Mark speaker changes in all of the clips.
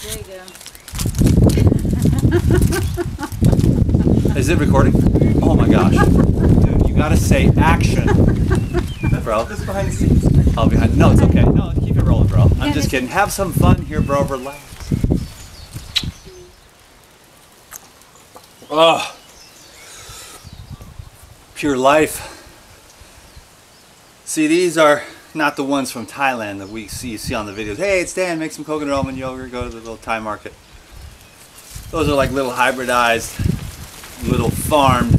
Speaker 1: There you go.
Speaker 2: Is it recording? Oh my gosh. Dude, you gotta say action. Bro.
Speaker 3: Just behind the scenes.
Speaker 2: I'll behind. No, it's okay. No, keep it rolling, bro. I'm just kidding. Have some fun here, bro. Relax. Oh. Pure life. See, these are not the ones from Thailand that you see on the videos. Hey, it's Dan, make some coconut almond yogurt, go to the little Thai market. Those are like little hybridized, little farmed,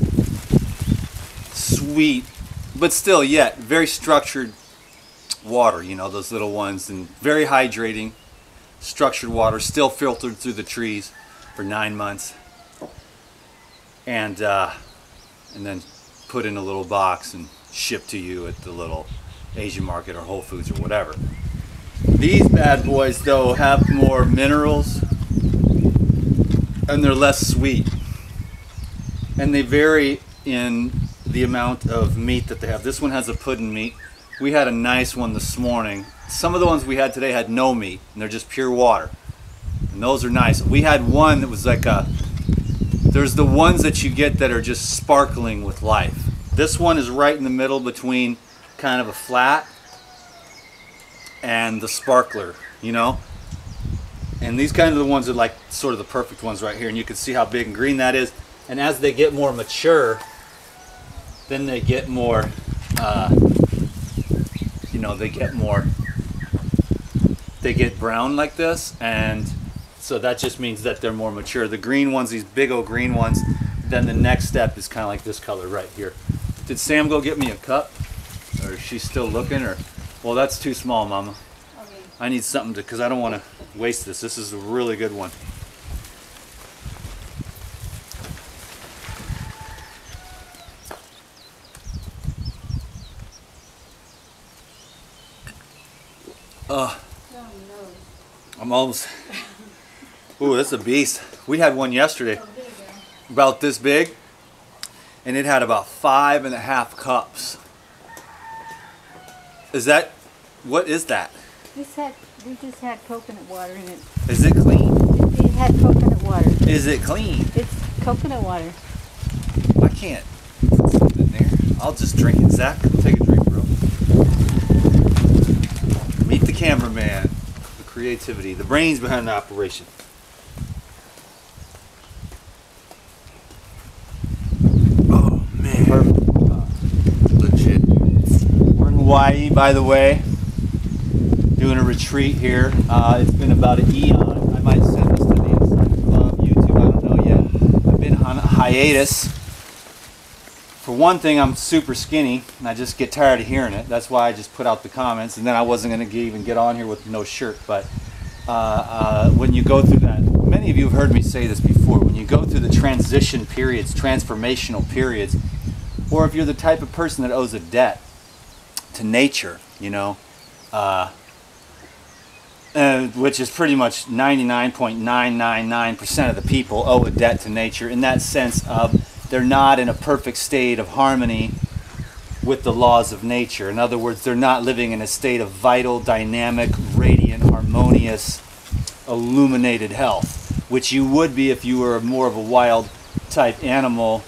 Speaker 2: sweet, but still yet very structured water, you know, those little ones, and very hydrating, structured water, still filtered through the trees for 9 months. And then put in a little box and shipped to you at the little Asian market or Whole Foods or whatever. These bad boys though have more minerals and they're less sweet, and they vary in the amount of meat that they have. This one has a pudding meat. We had a nice one this morning. Some of the ones we had today had no meat and they're just pure water, and those are nice. We had one that was like there's the ones that you get that are just sparkling with life. This one is right in the middle between kind of a flat and the sparkler, you know? And these kind of the ones are like sort of the perfect ones right here, and you can see how big and green that is. And as they get more mature, then they get more, you know, they get brown like this, and so that just means that they're more mature. The green ones, these big old green ones, then the next step is kind of like this color right here. Did Sam go get me a cup? Or is she still looking? Or, well, that's too small, Mama.
Speaker 1: Okay.
Speaker 2: I need something to, because I don't want to waste this. This is a really good one.
Speaker 1: Oh, no.
Speaker 2: I'm almost. Ooh, that's a beast. We had one yesterday, about this big, and it had about 5.5 cups. Is that, what is that?
Speaker 1: We just had coconut water in it.
Speaker 2: Is it clean?
Speaker 1: It had coconut water.
Speaker 2: Is it clean?
Speaker 1: It's coconut water.
Speaker 2: I can't put something in there. I'll just drink it. Zach, take a drink, bro. Meet the cameraman. The creativity, the brains behind the operation. Oh, man. Perfect. Legit. We're in Hawaii, by the way. Doing a retreat here. It's been about an eon. I might send this to the Inside Club, YouTube, I don't know yet. I've been on a hiatus. For one thing, I'm super skinny, and I just get tired of hearing it. That's why I just put out the comments, and then I wasn't going to even get on here with no shirt. But when you go through that, many of you have heard me say this before, when you go through the transition periods, transformational periods, or if you're the type of person that owes a debt to nature, you know, which is pretty much 99.999% of the people owe a debt to nature, in that sense of they're not in a perfect state of harmony with the laws of nature. In other words, they're not living in a state of vital, dynamic, radiant, harmonious, illuminated health, which you would be if you were more of a wild type animal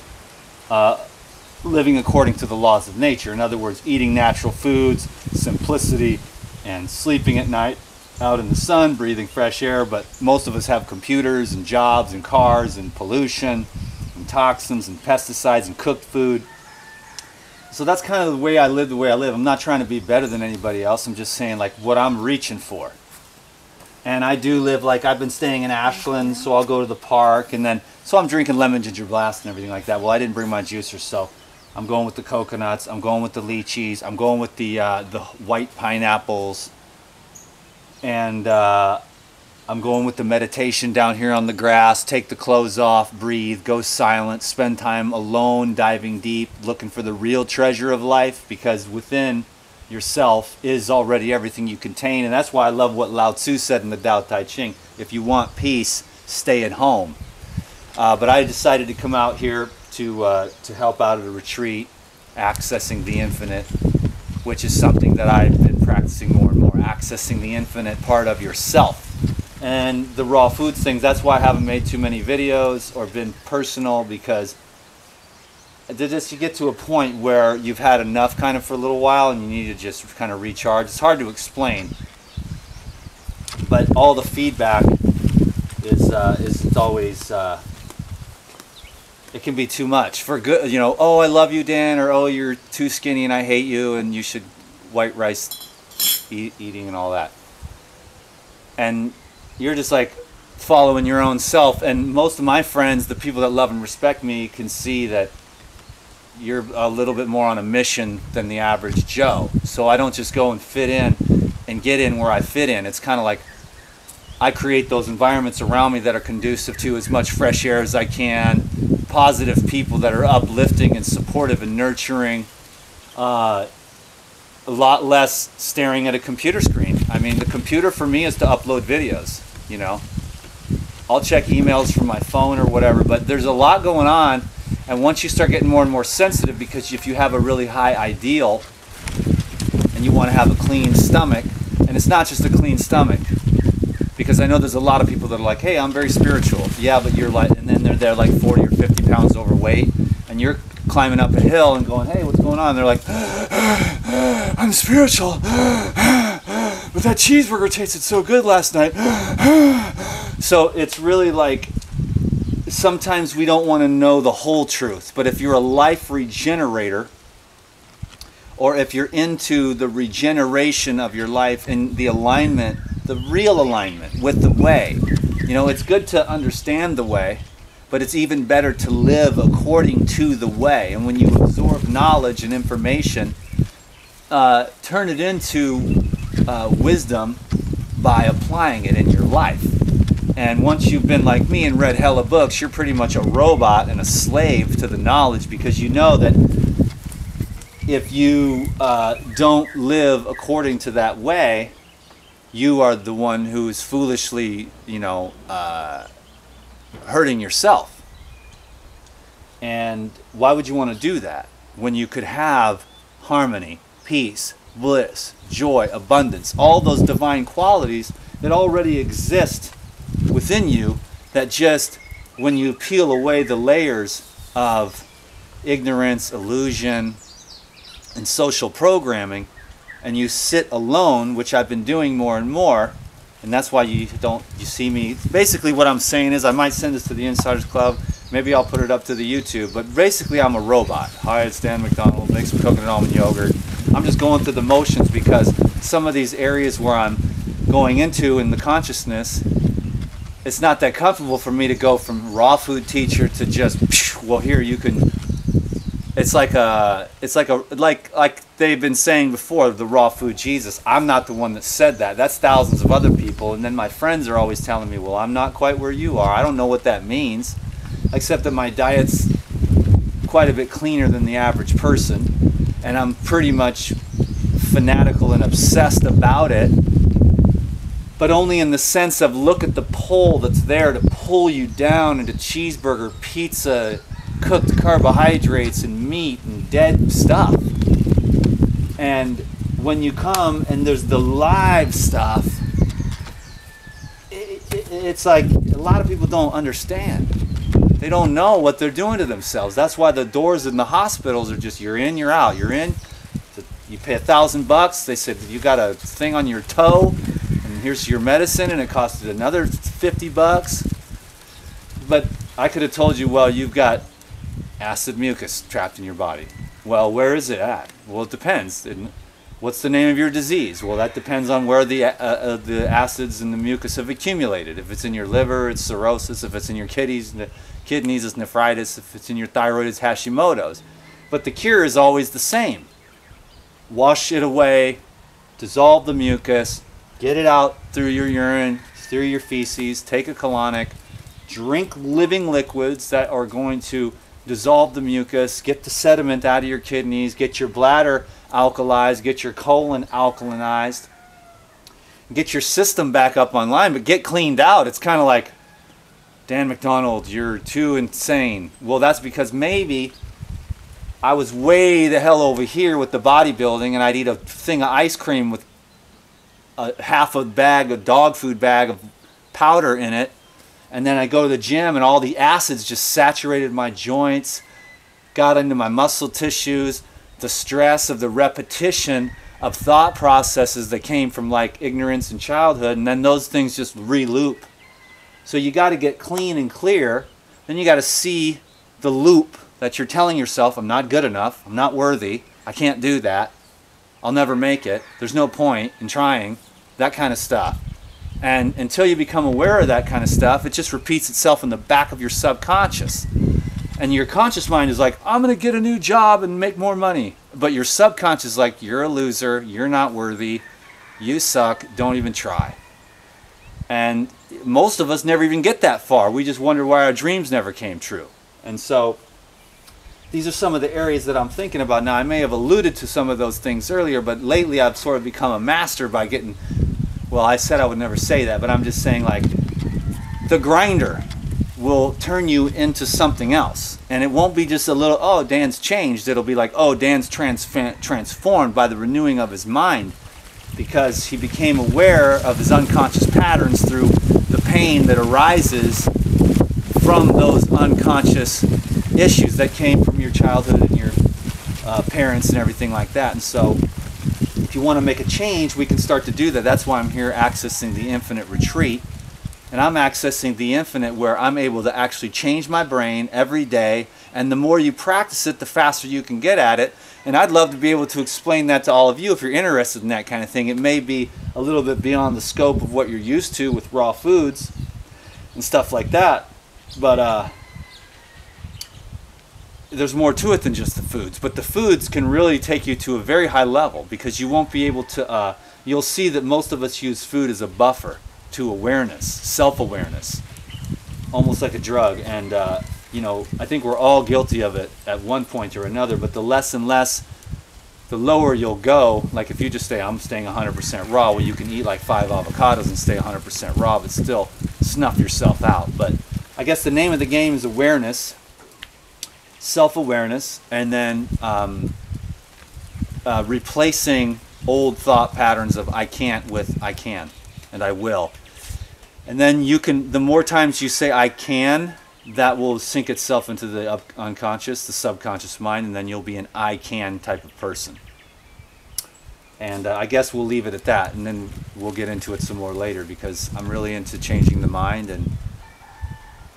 Speaker 2: living according to the laws of nature. In other words, eating natural foods, simplicity, and sleeping at night out in the sun, breathing fresh air. But most of us have computers and jobs and cars and pollution and toxins and pesticides and cooked food. So that's kind of the way I live. I'm not trying to be better than anybody else. I'm just saying like what I'm reaching for. And I do live like, I've been staying in Ashland, so I'll go to the park, and then so I'm drinking lemon ginger blast and everything like that. Well, I didn't bring my juicer, so I'm going with the coconuts, I'm going with the lychees, I'm going with the white pineapples, and I'm going with the meditation down here on the grass, take the clothes off, breathe, go silent, spend time alone, diving deep, looking for the real treasure of life, because within yourself is already everything you contain. And that's why I love what Lao Tzu said in the Tao Te Ching: if you want peace, stay at home. But I decided to come out here to help out at a retreat, accessing the infinite, which is something that I've been practicing more and more, accessing the infinite part of yourself. And the raw foods things, that's why I haven't made too many videos or been personal, because you get to a point where you've had enough kind of for a little while and you need to just kind of recharge. It's hard to explain, but all the feedback is always it can be too much for good. You know, oh, I love you, Dan, or oh, you're too skinny and I hate you and you should white rice eating and all that. And you're just like following your own self. And most of my friends, the people that love and respect me, can see that you're a little bit more on a mission than the average Joe. So I don't just go and fit in and get in where I fit in. It's kind of like I create those environments around me that are conducive to as much fresh air as I can, positive people that are uplifting and supportive and nurturing, a lot less staring at a computer screen. I mean, the computer for me is to upload videos, you know. I'll check emails from my phone or whatever, but there's a lot going on. And once you start getting more and more sensitive, because if you have a really high ideal and you want to have a clean stomach, and it's not just a clean stomach, because I know there's a lot of people that are like, hey, I'm very spiritual. Yeah, but you're like, and then they're like 40 or 50 pounds overweight, and you're climbing up a hill and going, hey, what's going on? And they're like, I'm spiritual, but that cheeseburger tasted so good last night. So it's really like, sometimes we don't want to know the whole truth, but if you're a life regenerator, or if you're into the regeneration of your life and the alignment, the real alignment with the way, you know, it's good to understand the way, but it's even better to live according to the way. And when you absorb knowledge and information, turn it into wisdom by applying it in your life. And once you've been like me and read hella books, you're pretty much a robot and a slave to the knowledge, because you know that if you don't live according to that way, you are the one who's foolishly, you know, hurting yourself. And why would you want to do that when you could have harmony, peace, bliss, joy, abundance, all those divine qualities that already exist within you, that just when you peel away the layers of ignorance, illusion, and social programming, and you sit alone, which I've been doing more and more, and that's why you see me. Basically what I'm saying is, I might send this to the Insiders Club, maybe I'll put it up to the YouTube, but basically I'm a robot. Hi, it's Dan McDonald, make some coconut almond yogurt. I'm just going through the motions, because some of these areas where I'm going into in the consciousness, it's not that comfortable for me to go from raw food teacher to just, well, here you can. It's like they've been saying before, the raw food Jesus. I'm not the one that said that. That's thousands of other people. And then my friends are always telling me, well, I'm not quite where you are. I don't know what that means, except that my diet's quite a bit cleaner than the average person, and I'm pretty much fanatical and obsessed about it, but only in the sense of, look at the pull that's there to pull you down into cheeseburger, pizza, cooked carbohydrates and meat and dead stuff. And when you come and there's the live stuff, it's like a lot of people don't understand. They don't know what they're doing to themselves. That's why the doors in the hospitals are just, you're in, you're out. You're in, you pay $1,000. They said, you got a thing on your toe, and here's your medicine, and it costed another $50. But I could have told you, well, you've got acid mucus trapped in your body. Well, where is it at? Well, it depends. What's the name of your disease? Well, that depends on where the acids and the mucus have accumulated. If it's in your liver, it's cirrhosis. If it's in your kidneys, it's nephritis. If it's in your thyroid, it's Hashimoto's. But the cure is always the same. Wash it away, dissolve the mucus, get it out through your urine, through your feces, take a colonic, drink living liquids that are going to dissolve the mucus, get the sediment out of your kidneys, get your bladder alkalized, get your colon alkalinized, get your system back up online, but get cleaned out. It's kind of like, Dan McDonald, you're too insane. Well, that's because maybe I was way the hell over here with the bodybuilding, and I'd eat a thing of ice cream with half a bag, a dog food bag of powder in it, and then I go to the gym and all the acids just saturated my joints, got into my muscle tissues, the stress of the repetition of thought processes that came from like ignorance in childhood, and then those things just re-loop. So you got to get clean and clear, then you got to see the loop that you're telling yourself, I'm not good enough, I'm not worthy, I can't do that, I'll never make it, there's no point in trying, that kind of stuff. And until you become aware of that kind of stuff, it just repeats itself in the back of your subconscious. And your conscious mind is like, I'm going to get a new job and make more money. But your subconscious is like, you're a loser, you're not worthy, you suck, don't even try. And most of us never even get that far. We just wonder why our dreams never came true. And so these are some of the areas that I'm thinking about. Now, I may have alluded to some of those things earlier, but lately I've sort of become a master by getting, well, I said I would never say that, but I'm just saying, like, the grinder will turn you into something else. And it won't be just a little, oh, Dan's changed. It'll be like, oh, Dan's transformed by the renewing of his mind, because he became aware of his unconscious patterns through the pain that arises from those unconscious issues that came from your childhood and your parents and everything like that. And so if you want to make a change, we can start to do that. That's why I'm here accessing the infinite retreat. And I'm accessing the infinite where I'm able to actually change my brain every day. And the more you practice it, the faster you can get at it. And I'd love to be able to explain that to all of you if you're interested in that kind of thing. It may be a little bit beyond the scope of what you're used to with raw foods and stuff like that. But there's more to it than just the foods. But the foods can really take you to a very high level, because you won't be able to, you'll see that most of us use food as a buffer to awareness, self-awareness, almost like a drug. And you know, I think we're all guilty of it at one point or another, but the less and less, the lower you'll go. Like if you just say, I'm staying 100% raw, well, you can eat like 5 avocados and stay 100% raw, but still snuff yourself out. But I guess the name of the game is awareness, self-awareness, and then replacing old thought patterns of I can't with I can and I will. And then you can, the more times you say I can, that will sink itself into the unconscious, the subconscious mind, and then you'll be an I can type of person. And I guess we'll leave it at that, and then we'll get into it some more later, because I'm really into changing the mind, and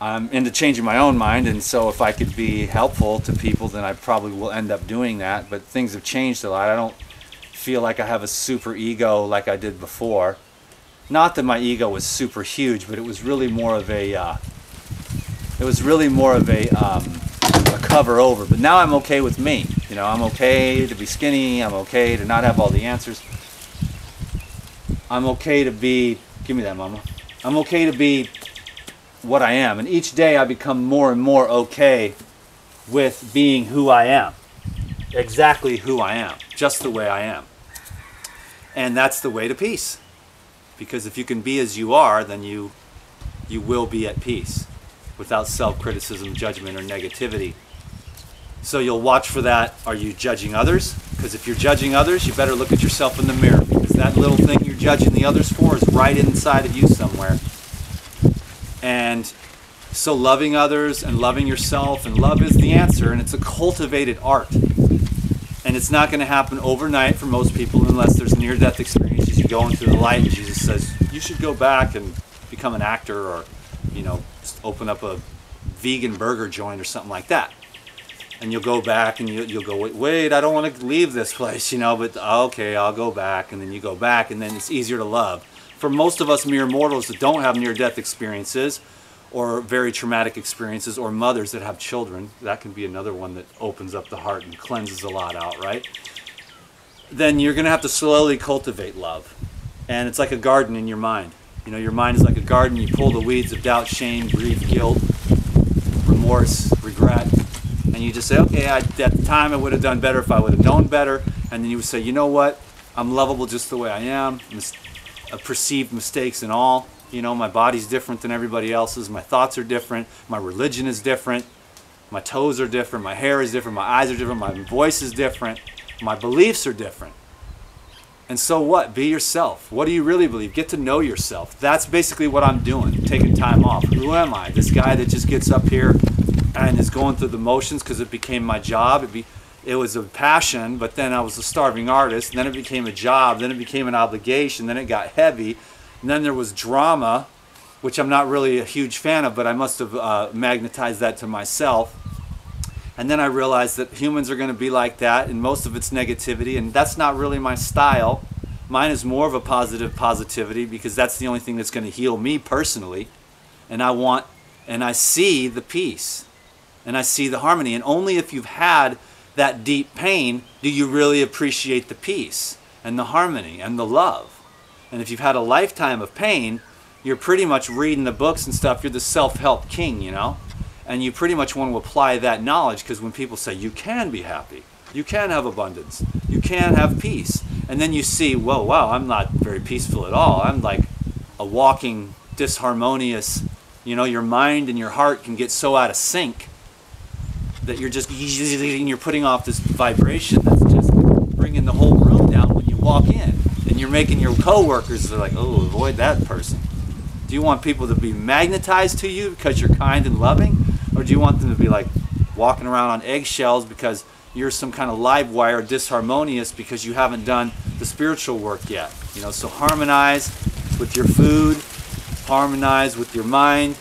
Speaker 2: I'm into changing my own mind. And so if I could be helpful to people, then I probably will end up doing that. But things have changed a lot. I don't feel like I have a super ego like I did before. Not that my ego was super huge, but it was really more of a a cover over. But now I'm okay with me. You know, I'm okay to be skinny. I'm okay to not have all the answers. I'm okay to be, give me that, mama. I'm okay to be what I am. And each day I become more and more okay with being who I am. Exactly who I am. Just the way I am. And that's the way to peace. Because if you can be as you are, then you will be at peace without self-criticism, judgment, or negativity. So you'll watch for that. Are you judging others? Because if you're judging others, you better look at yourself in the mirror, because that little thing you're judging the others for is right inside of you somewhere. And so loving others and loving yourself, and love is the answer, and it's a cultivated art. And it's not going to happen overnight for most people unless there's near-death experiences. You go into the light and Jesus says, you should go back and become an actor, or, you know, just open up a vegan burger joint or something like that. And you'll go back and you'll go, wait, I don't want to leave this place, you know, but okay, I'll go back. And then you go back, and then it's easier to love. For most of us mere mortals that don't have near-death experiences or very traumatic experiences, or mothers that have children, that can be another one that opens up the heart and cleanses a lot out, right? Then you're going to have to slowly cultivate love. And it's like a garden in your mind. You know, your mind is like a garden. You pull the weeds of doubt, shame, grief, guilt, remorse, regret, and you just say, okay, at the time I would have done better if I would have known better. And then you would say, you know what? I'm lovable just the way I am. Perceived mistakes and all. You know, my body's different than everybody else's. My thoughts are different. My religion is different. My toes are different. My hair is different. My eyes are different. My voice is different. My beliefs are different. And so what? Be yourself. What do you really believe? Get to know yourself. That's basically what I'm doing, taking time off. Who am I? This guy that just gets up here and is going through the motions because it became my job. It was a passion, but then I was a starving artist, and then it became a job, then it became an obligation, then it got heavy, and then there was drama, which I'm not really a huge fan of, but I must have magnetized that to myself. And then I realized that humans are going to be like that, and most of it's negativity, and that's not really my style. Mine is more of a positive positivity, because that's the only thing that's going to heal me personally. And I see the peace, and I see the harmony, and only if you've had that deep pain do you really appreciate the peace and the harmony and the love. And if you've had a lifetime of pain, you're pretty much reading the books and stuff. You're the self-help king, you know? And you pretty much want to apply that knowledge, because when people say you can be happy, you can have abundance, you can have peace, and then you see, whoa, wow, I'm not very peaceful at all. I'm like a walking disharmonious, you know, your mind and your heart can get so out of sync that you're putting off this vibration that's just bringing the whole room down when you walk in, and you're making your coworkers, they're like, oh, avoid that person. Do you want people to be magnetized to you because you're kind and loving, or do you want them to be like walking around on eggshells because you're some kind of live wire disharmonious because you haven't done the spiritual work yet? You know, so harmonize with your food, harmonize with your mind,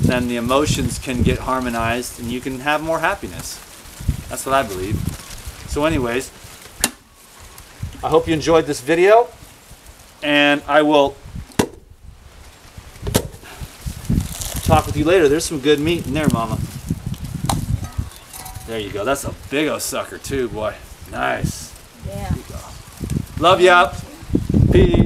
Speaker 2: then the emotions can get harmonized and you can have more happiness. That's what I believe. So anyways, I hope you enjoyed this video, and I will talk with you later. There's some good meat in there, Mama. There you go. That's a big old sucker too, boy. Nice.
Speaker 1: Yeah.
Speaker 2: Love ya. Peace.